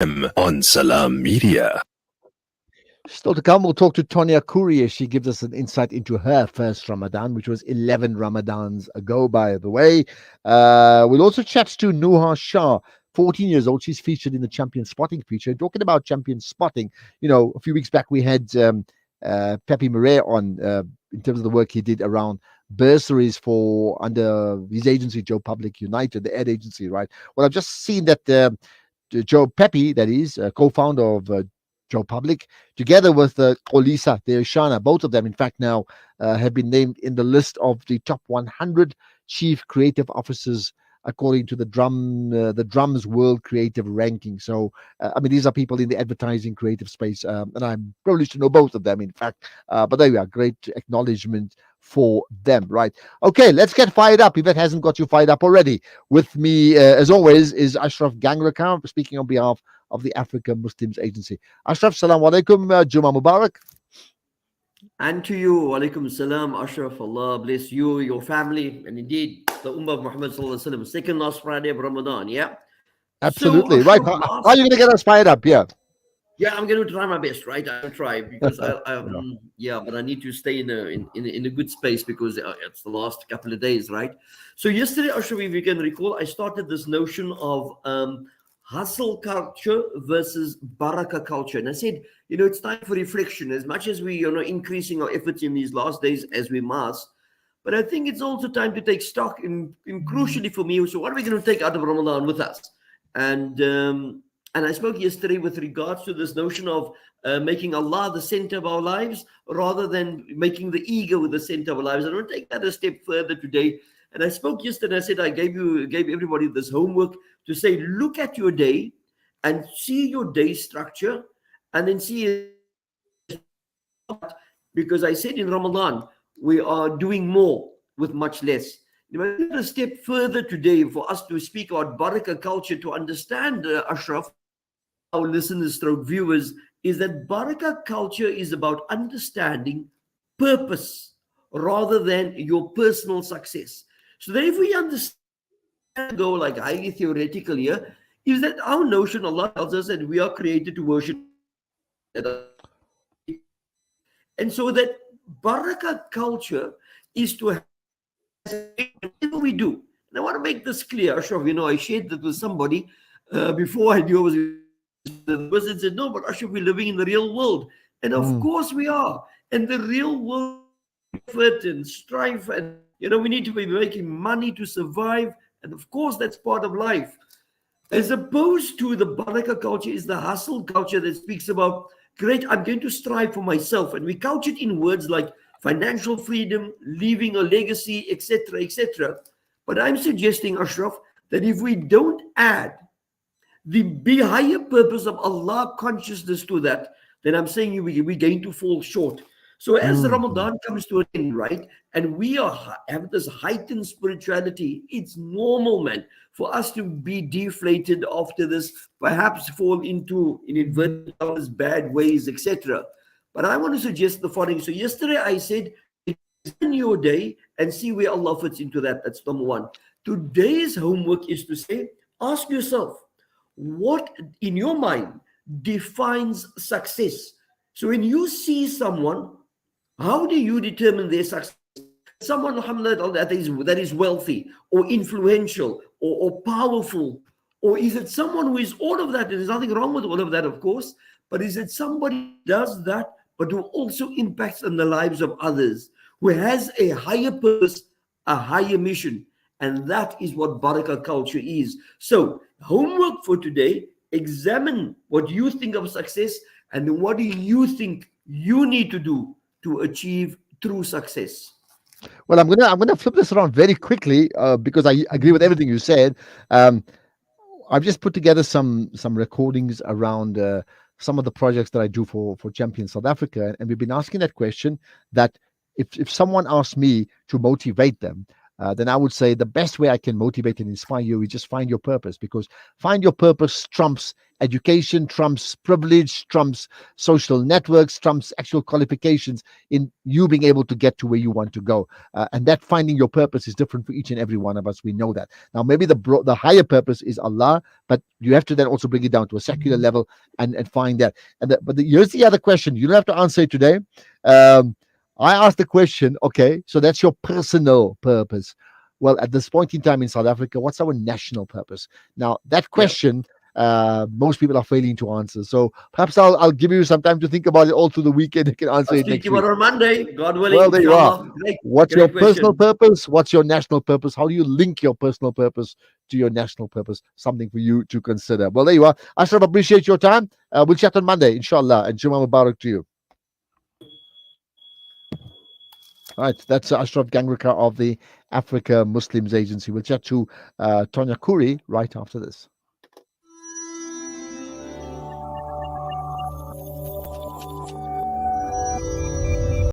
on Salam Media. Still to come, we'll talk to Tonya Kuri as she gives us an insight into her first Ramadan, which was 11 Ramadans ago, by the way. We'll also chat to Nuha Shah, 14 years old. She's featured in the Champion Spotting feature. Talking about Champion Spotting, a few weeks back we had Pepe Murray on in terms of the work he did around bursaries for under his agency, Joe Public United, the ad agency, right? Well, I've just seen that Joe Pepe, that is, co-founder of Joe Public, together with Kolisa Deoshana. Both of them, in fact, now have been named in the list of the top 100 chief creative officers according to the Drums World Creative Ranking. So, these are people in the advertising creative space, and I'm privileged to know both of them, in fact. But there we are, great acknowledgement for them, right? Okay, let's get fired up. If it hasn't got you fired up already, with me, as always, is Ashraf Gangrekar, speaking on behalf of the African Muslims Agency. Ashraf, salam alaikum, Juma Mubarak. And to you, alaikum salam, Ashraf. Allah bless you, your family, and indeed the Ummah of Muhammad Sallallahu Alaihi Wasallam. Second last Friday of Ramadan, yeah? Absolutely. So, right. How are you going to get us fired up? Yeah. Yeah, I'm going to try my best, right? I'll try because but I need to stay in a good space because it's the last couple of days, right? So yesterday, Ashraf, if you can recall, I started this notion of hustle culture versus baraka culture. And I said, it's time for reflection. As much as we, increasing our efforts in these last days as we must, but I think it's also time to take stock in crucially for me. So what are we going to take out of Ramadan with us? And I spoke yesterday with regards to this notion of making Allah the center of our lives rather than making the ego the center of our lives. I want to take that a step further today. And I spoke yesterday, I said I gave everybody this homework to say, look at your day and see your day structure and then see, because I said in Ramadan, we are doing more with much less. A step further today for us to speak about barakah culture, to understand, Ashraf, our listeners stroke viewers, is that barakah culture is about understanding purpose rather than your personal success. So that if we understand, go like highly theoretical here, is that our notion, Allah tells us that we are created to worship. And so that barakah culture is to have whatever we do. And I want to make this clear, Ashraf. I shared that with somebody before I knew the person said, no, but Ashraf, we're living in the real world. And of course we are. And the real world, effort and strife, and we need to be making money to survive. And of course, that's part of life. As opposed to the barakah culture is the hustle culture that speaks about, great, I'm going to strive for myself. And we couch it in words like financial freedom, leaving a legacy, etc., etc. But I'm suggesting, Ashraf, that if we don't add the higher purpose of Allah consciousness to that, then I'm saying we're going to fall short. So as Ramadan comes to an end, right, and we have this heightened spirituality, it's normal, man, for us to be deflated after this, perhaps fall into, in inverted commas, bad ways, etc. But I want to suggest the following. So yesterday I said, in your day and see where Allah fits into that. That's number one. Today's homework is to say, ask yourself, what in your mind defines success? So when you see someone, how do you determine their success? Someone, alhamdulillah, that is wealthy or influential or powerful, or is it someone who is all of that? There's nothing wrong with all of that, of course, but is it somebody who does that, but who also impacts on the lives of others, who has a higher purpose, a higher mission? And that is what barakah culture is. So homework for today, examine what you think of success and what do you think you need to do to achieve true success. Well, I'm gonna flip this around very quickly because I agree with everything you said. I've just put together some recordings around some of the projects that I do for Champion South Africa, and we've been asking that question, that if someone asks me to motivate them, then I would say the best way I can motivate and inspire you is just find your purpose, because find your purpose trumps education, trumps privilege, trumps social networks, trumps actual qualifications in you being able to get to where you want to go. And that finding your purpose is different for each and every one of us. We know that. Now, maybe the higher purpose is Allah, but you have to then also bring it down to a secular level and find that. Here's the other question. You don't have to answer it today. I asked the question, okay, so that's your personal purpose. Well, at this point in time in South Africa, what's our national purpose? Now, that question, most people are failing to answer. So perhaps I'll give you some time to think about it all through the weekend. You can answer I'll it speak next to you week. on Monday, God willing. Well, there you are. Great, What's your great personal question. purpose? What's your national purpose? How do you link your personal purpose to your national purpose? Something for you to consider. Well, there you are. Ashraf, appreciate your time. We'll chat on Monday, inshallah. And Jummah Mubarak to you. All right, that's Ashraf Gangrekar of the Africa Muslims Agency. We'll chat to Tonya Kuri right after this.